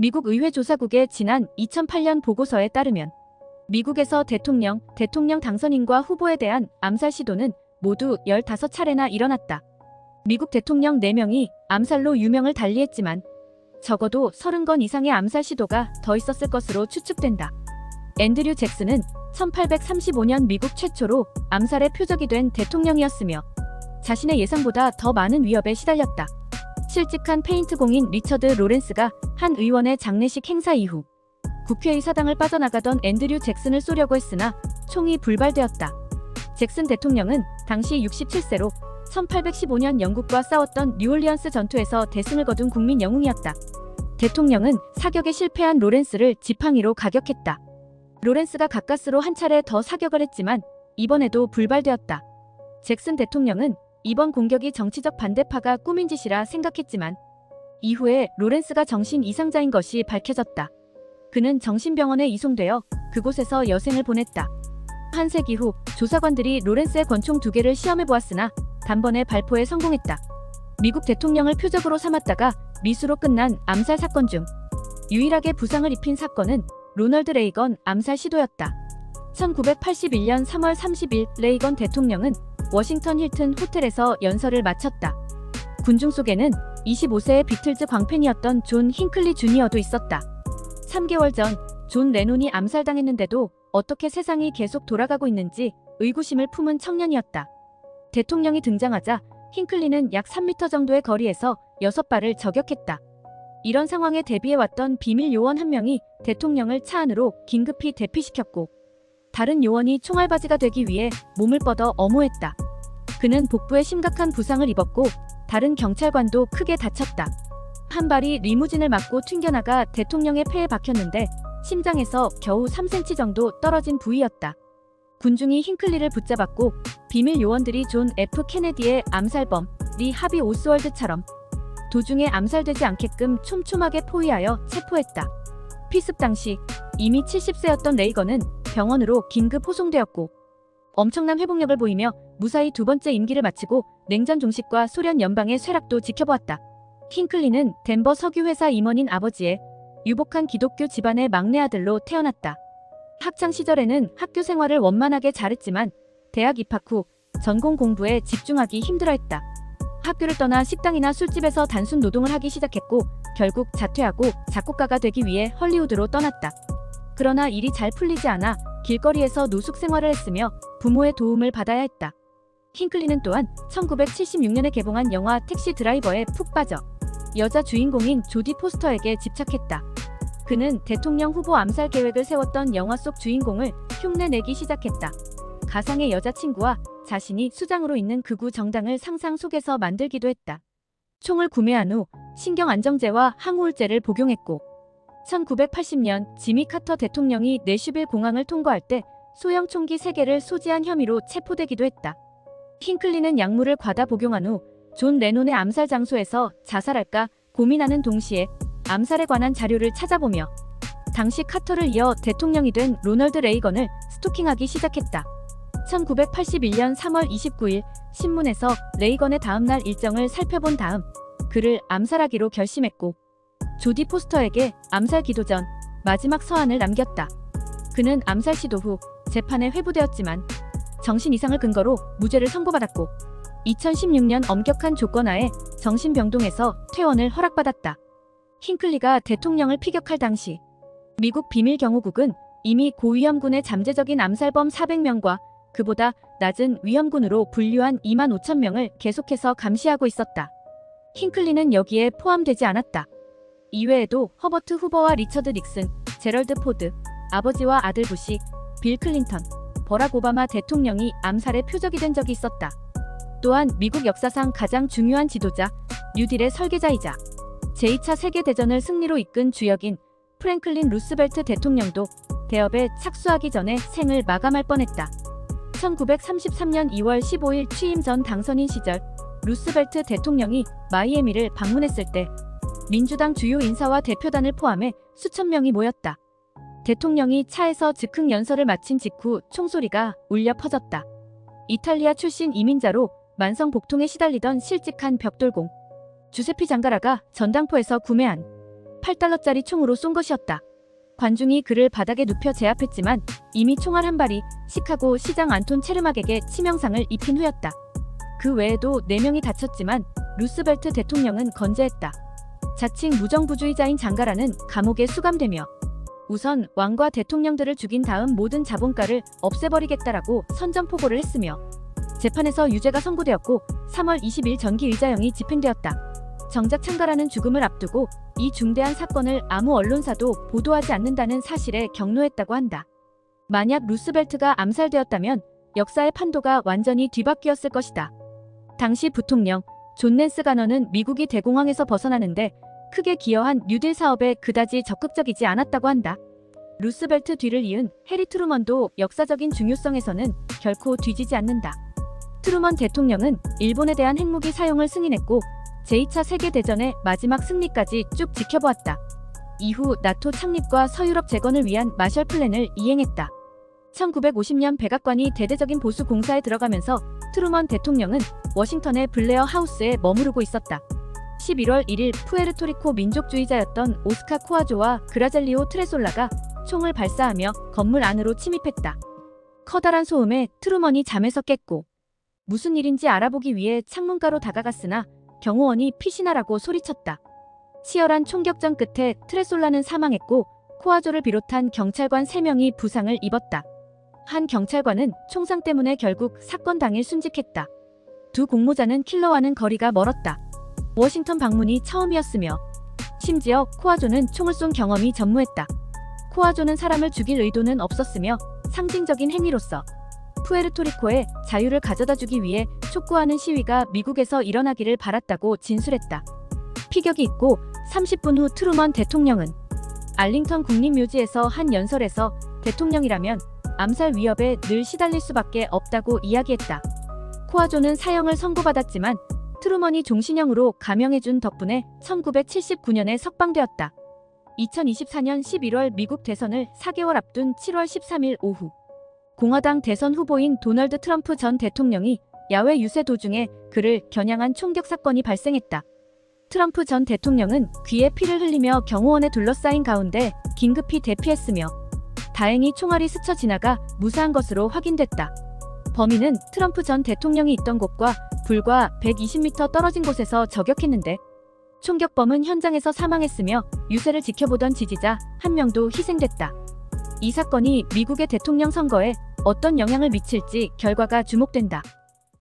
미국 의회 조사국의 지난 2008년 보고서에 따르면 미국에서 대통령 당선인과 후보에 대한 암살 시도는 모두 15차례나 일어났다. 미국 대통령 4명이 암살로 유명을 달리했지만 적어도 30건 이상의 암살 시도가 더 있었을 것으로 추측된다. 앤드류 잭슨은 1835년 미국 최초로 암살의 표적이 된 대통령이었으며 자신의 예상보다 더 많은 위협에 시달렸다. 실직한 페인트 공인 리처드 로렌스가 한 의원의 장례식 행사 이후 국회의사당을 빠져나가던 앤드류 잭슨을 쏘려고 했으나 총이 불발되었다. 잭슨 대통령은 당시 67세로 1815년 영국과 싸웠던 뉴올리언스 전투에서 대승을 거둔 국민 영웅이었다. 대통령은 사격에 실패한 로렌스를 지팡이로 가격했다. 로렌스가 가까스로 한 차례 더 사격을 했지만 이번에도 불발되었다. 잭슨 대통령은 이번 공격이 정치적 반대파가 꾸민 짓이라 생각했지만 이후에 로렌스가 정신 이상자인 것이 밝혀졌다. 그는 정신병원에 이송되어 그곳에서 여생을 보냈다. 한 세기 후 조사관들이 로렌스의 권총 2개를 시험해보았으나 단번에 발포에 성공했다. 미국 대통령을 표적으로 삼았다가 미수로 끝난 암살 사건 중 유일하게 부상을 입힌 사건은 로널드 레이건 암살 시도였다. 1981년 3월 30일 레이건 대통령은 워싱턴 힐튼 호텔에서 연설을 마쳤다. 군중 속에는 25세의 비틀즈 광팬이었던 존 힌클리 주니어도 있었다. 3개월 전 존 레논이 암살당했는데도 어떻게 세상이 계속 돌아가고 있는지 의구심을 품은 청년이었다. 대통령이 등장하자 힌클리는 약 3m 정도의 거리에서 6발을 저격했다. 이런 상황에 대비해왔던 비밀 요원 한 명이 대통령을 차 안으로 긴급히 대피시켰고 다른 요원이 총알바지가 되기 위해 몸을 뻗어 엄호했다. 그는 복부에 심각한 부상을 입었고 다른 경찰관도 크게 다쳤다. 한 발이 리무진을 맞고 튕겨나가 대통령의 폐에 박혔는데 심장에서 겨우 3cm 정도 떨어진 부위였다. 군중이 힌클리를 붙잡았고 비밀 요원들이 존 F 케네디의 암살범 리 하비 오스월드처럼 도중에 암살되지 않게끔 촘촘하게 포위하여 체포했다. 피습 당시 이미 70세였던 레이건은 병원으로 긴급 호송되었고 엄청난 회복력을 보이며 무사히 2번째 임기를 마치고 냉전 종식과 소련 연방의 쇠락도 지켜보았다. 힌클리는 덴버 석유회사 임원인 아버지의 유복한 기독교 집안의 막내 아들로 태어났다. 학창 시절에는 학교 생활을 원만하게 잘했지만 대학 입학 후 전공 공부에 집중하기 힘들어했다. 학교를 떠나 식당이나 술집에서 단순 노동을 하기 시작했고 결국 자퇴하고 작곡가가 되기 위해 헐리우드로 떠났다. 그러나 일이 잘 풀리지 않아 길거리에서 노숙 생활을 했으며 부모의 도움을 받아야 했다. 힌클리는 또한 1976년에 개봉한 영화 택시 드라이버에 푹 빠져 여자 주인공인 조디 포스터에게 집착했다. 그는 대통령 후보 암살 계획을 세웠던 영화 속 주인공을 흉내내기 시작했다. 가상의 여자친구와 자신이 수장으로 있는 극우 정당을 상상 속에서 만들기도 했다. 총을 구매한 후 신경안정제와 항우울제를 복용했고 1980년 지미 카터 대통령이 내슈빌 공항을 통과할 때 소형 총기 3개를 소지한 혐의로 체포되기도 했다. 힌클리는 약물을 과다 복용한 후 존 레논의 암살 장소에서 자살할까 고민하는 동시에 암살에 관한 자료를 찾아보며 당시 카터를 이어 대통령이 된 로널드 레이건을 스토킹하기 시작했다. 1981년 3월 29일 신문에서 레이건의 다음날 일정을 살펴본 다음 그를 암살하기로 결심했고 조디 포스터에게 암살 기도 전 마지막 서한을 남겼다. 그는 암살 시도 후 재판에 회부되었지만 정신 이상을 근거로 무죄를 선고받았고 2016년 엄격한 조건하에 정신병동에서 퇴원을 허락받았다. 힌클리가 대통령을 피격할 당시 미국 비밀경호국은 이미 고위험군의 잠재적인 암살범 400명과 그보다 낮은 위험군으로 분류한 2만 5천 명을 계속해서 감시하고 있었다. 힌클리는 여기에 포함되지 않았다. 이외에도 허버트 후보와 리처드 닉슨, 제럴드 포드, 아버지와 아들 부시, 빌 클린턴, 버락 오바마 대통령이 암살의 표적이 된 적이 있었다. 또한 미국 역사상 가장 중요한 지도자, 뉴딜의 설계자이자 제2차 세계대전을 승리로 이끈 주역인 프랭클린 루스벨트 대통령도 대업에 착수하기 전에 생을 마감할 뻔했다. 1933년 2월 15일 취임 전 당선인 시절 루스벨트 대통령이 마이애미를 방문했을 때 민주당 주요 인사와 대표단을 포함해 수천 명이 모였다. 대통령이 차에서 즉흥 연설을 마친 직후 총소리가 울려 퍼졌다. 이탈리아 출신 이민자로 만성 복통에 시달리던 실직한 벽돌공 주세피 장가라가 전당포에서 구매한 $8짜리 총으로 쏜 것이었다. 관중이 그를 바닥에 눕혀 제압했지만 이미 총알 한 발이 시카고 시장 안톤 체르막에게 치명상을 입힌 후였다. 그 외에도 4명이 다쳤지만 루스벨트 대통령은 건재했다. 자칭 무정부주의자인 장가라는 감옥에 수감되며 우선 왕과 대통령들을 죽인 다음 모든 자본가를 없애버리겠다라고 선전포고를 했으며 재판에서 유죄가 선고되었고 3월 20일 전기의자형이 집행되었다. 정작 장가라는 죽음을 앞두고 이 중대한 사건을 아무 언론사도 보도하지 않는다는 사실에 격노했다고 한다. 만약 루스벨트가 암살되었다면 역사의 판도가 완전히 뒤바뀌었을 것이다. 당시 부통령 존 낸스 가너는 미국이 대공황에서 벗어나는데 크게 기여한 뉴딜 사업에 그다지 적극적이지 않았다고 한다. 루스벨트 뒤를 이은 해리 트루먼도 역사적인 중요성에서는 결코 뒤지지 않는다. 트루먼 대통령은 일본에 대한 핵무기 사용을 승인했고 제2차 세계대전의 마지막 승리까지 쭉 지켜보았다. 이후 나토 창립과 서유럽 재건을 위한 마셜 플랜을 이행했다. 1950년 백악관이 대대적인 보수 공사에 들어가면서 트루먼 대통령은 워싱턴의 블레어 하우스에 머무르고 있었다. 11월 1일 푸에르토리코 민족주의자였던 오스카 코아조와 그라젤리오 트레솔라가 총을 발사하며 건물 안으로 침입했다. 커다란 소음에 트루먼이 잠에서 깼고 무슨 일인지 알아보기 위해 창문가로 다가갔으나 경호원이 피신하라고 소리쳤다. 치열한 총격전 끝에 트레솔라는 사망했고 코아조를 비롯한 경찰관 3명이 부상을 입었다. 한 경찰관은 총상 때문에 결국 사건 당일 순직했다. 두 공모자는 킬러와는 거리가 멀었다. 워싱턴 방문이 처음이었으며 심지어 코아조는 총을 쏜 경험이 전무했다. 코아조는 사람을 죽일 의도는 없었으며 상징적인 행위로서 푸에르토리코에 자유를 가져다주기 위해 촉구하는 시위가 미국에서 일어나기를 바랐다고 진술했다. 피격이 있고 30분 후 트루먼 대통령은 알링턴 국립묘지에서 한 연설에서 대통령이라면 암살 위협에 늘 시달릴 수밖에 없다고 이야기했다. 코아조는 사형을 선고받았지만 트루먼이 종신형으로 감형해준 덕분에 1979년에 석방되었다. 2024년 11월 미국 대선을 4개월 앞둔 7월 13일 오후 공화당 대선 후보인 도널드 트럼프 전 대통령이 야외 유세 도중에 그를 겨냥한 총격 사건이 발생했다. 트럼프 전 대통령은 귀에 피를 흘리며 경호원에 둘러싸인 가운데 긴급히 대피했으며 다행히 총알이 스쳐 지나가 무사한 것으로 확인됐다. 범인은 트럼프 전 대통령이 있던 곳과 불과 120m 떨어진 곳에서 저격했는데 총격범은 현장에서 사망했으며 유세를 지켜보던 지지자 1명도 희생됐다. 이 사건이 미국의 대통령 선거에 어떤 영향을 미칠지 결과가 주목된다.